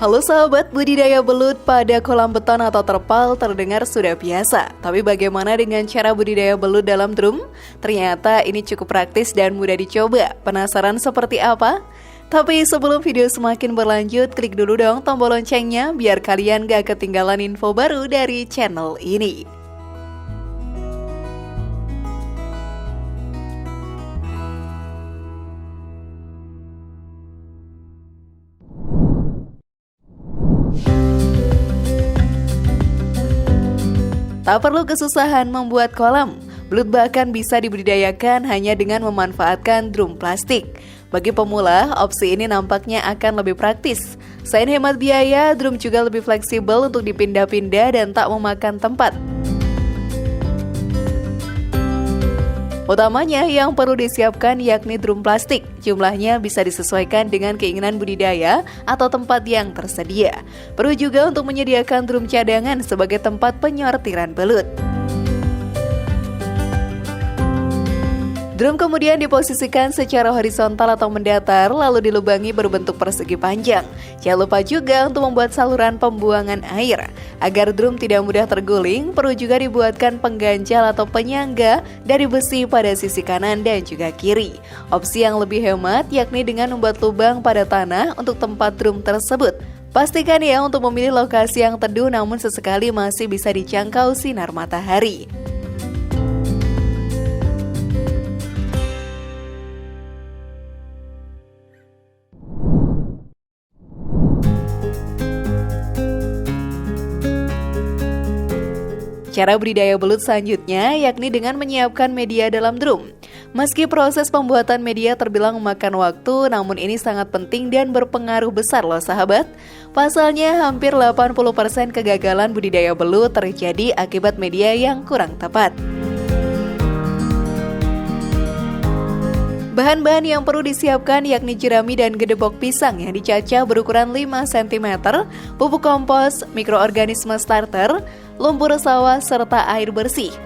Halo sahabat, budidaya belut pada kolam beton atau terpal terdengar sudah biasa. Tapi bagaimana dengan cara budidaya belut dalam drum? Ternyata ini cukup praktis dan mudah dicoba. Penasaran seperti apa? Tapi sebelum video semakin berlanjut, klik dulu dong tombol loncengnya biar kalian gak ketinggalan info baru dari channel ini. Tak perlu kesusahan membuat kolam, belut bahkan bisa dibudidayakan hanya dengan memanfaatkan drum plastik. Bagi pemula, opsi ini nampaknya akan lebih praktis. Selain hemat biaya, drum juga lebih fleksibel untuk dipindah-pindah dan tak memakan tempat. Utamanya yang perlu disiapkan yakni drum plastik. Jumlahnya bisa disesuaikan dengan keinginan budidaya atau tempat yang tersedia. Perlu juga untuk menyediakan drum cadangan sebagai tempat penyortiran belut. Drum kemudian diposisikan secara horizontal atau mendatar lalu dilubangi berbentuk persegi panjang. Jangan lupa juga untuk membuat saluran pembuangan air. Agar drum tidak mudah terguling, perlu juga dibuatkan pengganjal atau penyangga dari besi pada sisi kanan dan juga kiri. Opsi yang lebih hemat yakni dengan membuat lubang pada tanah untuk tempat drum tersebut. Pastikan ya untuk memilih lokasi yang teduh namun sesekali masih bisa dijangkau sinar matahari. Cara budidaya belut selanjutnya yakni dengan menyiapkan media dalam drum. Meski proses pembuatan media terbilang memakan waktu, namun ini sangat penting dan berpengaruh besar loh sahabat. Pasalnya hampir 80% kegagalan budidaya belut terjadi akibat media yang kurang tepat. Bahan-bahan yang perlu disiapkan yakni jerami dan gedebok pisang yang dicacah berukuran 5 cm, pupuk kompos, mikroorganisme starter, lumpur sawah, serta air bersih.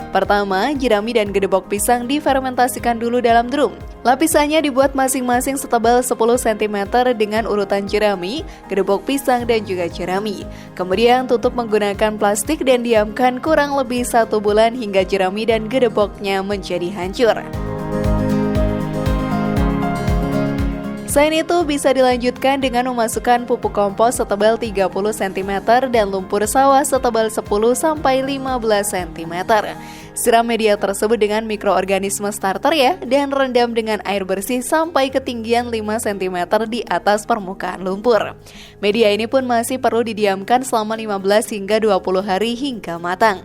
Pertama, jerami dan gedebok pisang difermentasikan dulu dalam drum. Lapisannya dibuat masing-masing setebal 10 cm dengan urutan jerami, gedebok pisang, dan juga jerami. Kemudian tutup menggunakan plastik dan diamkan kurang lebih 1 bulan hingga jerami dan gedeboknya menjadi hancur. Selain itu, bisa dilanjutkan dengan memasukkan pupuk kompos setebal 30 cm dan lumpur sawah setebal 10-15 cm. Siram media tersebut dengan mikroorganisme starter ya, dan rendam dengan air bersih sampai ketinggian 5 cm di atas permukaan lumpur. Media ini pun masih perlu didiamkan selama 15 hingga 20 hari hingga matang.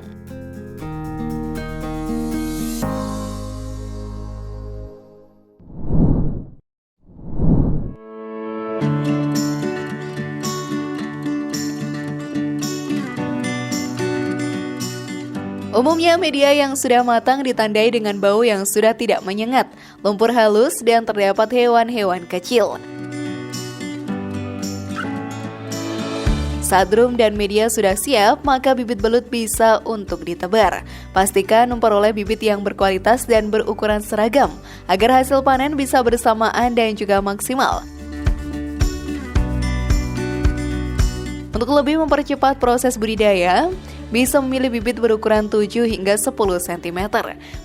Umumnya media yang sudah matang ditandai dengan bau yang sudah tidak menyengat, lumpur halus, dan terdapat hewan-hewan kecil. Saat drum dan media sudah siap, maka bibit belut bisa untuk ditebar. Pastikan memperoleh bibit yang berkualitas dan berukuran seragam, agar hasil panen bisa bersamaan dan juga maksimal. Untuk lebih mempercepat proses budidaya, bisa memilih bibit berukuran 7 hingga 10 cm.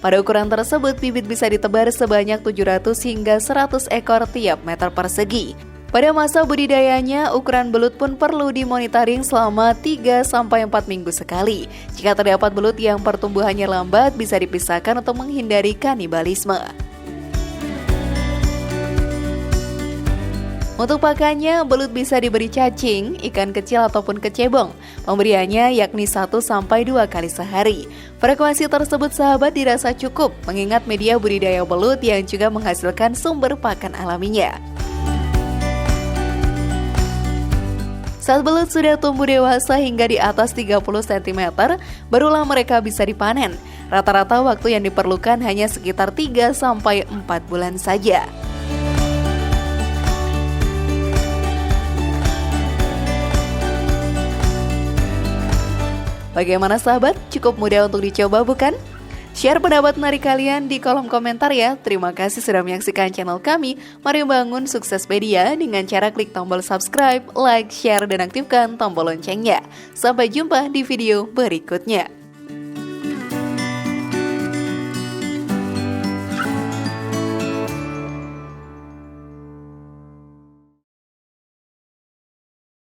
Pada ukuran tersebut, bibit bisa ditebar sebanyak 700 hingga 100 ekor tiap meter persegi. Pada masa budidayanya, ukuran belut pun perlu dimonitoring selama 3-4 minggu sekali. Jika terdapat belut yang pertumbuhannya lambat, bisa dipisahkan untuk menghindari kanibalisme. Untuk pakannya, belut bisa diberi cacing, ikan kecil ataupun kecebong. Pemberiannya yakni 1-2 kali sehari. Frekuensi tersebut sahabat dirasa cukup, mengingat media budidaya belut yang juga menghasilkan sumber pakan alaminya. Saat belut sudah tumbuh dewasa hingga di atas 30 cm, barulah mereka bisa dipanen. Rata-rata waktu yang diperlukan hanya sekitar 3-4 bulan saja. Bagaimana sahabat? Cukup mudah untuk dicoba bukan? Share pendapat menarik kalian di kolom komentar ya. Terima kasih sudah menyaksikan channel kami. Mari bangun sukses media dengan cara klik tombol subscribe, like, share, dan aktifkan tombol loncengnya. Sampai jumpa di video berikutnya.